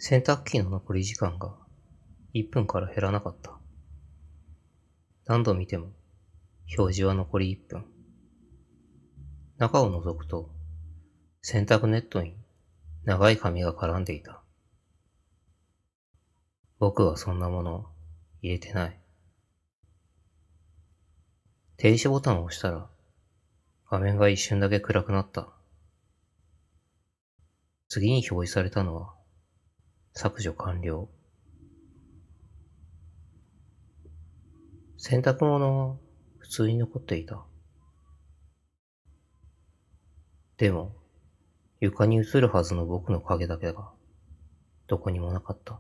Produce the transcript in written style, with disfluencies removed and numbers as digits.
洗濯機の残り時間が1分から減らなかった。何度見ても表示は残り1分。中を覗くと洗濯ネットに長い髪が絡んでいた。僕はそんなもの入れてない。停止ボタンを押したら画面が一瞬だけ暗くなった。次に表示されたのは削除完了。洗濯物は普通に残っていた。でも床に映るはずの僕の影だけがどこにもなかった。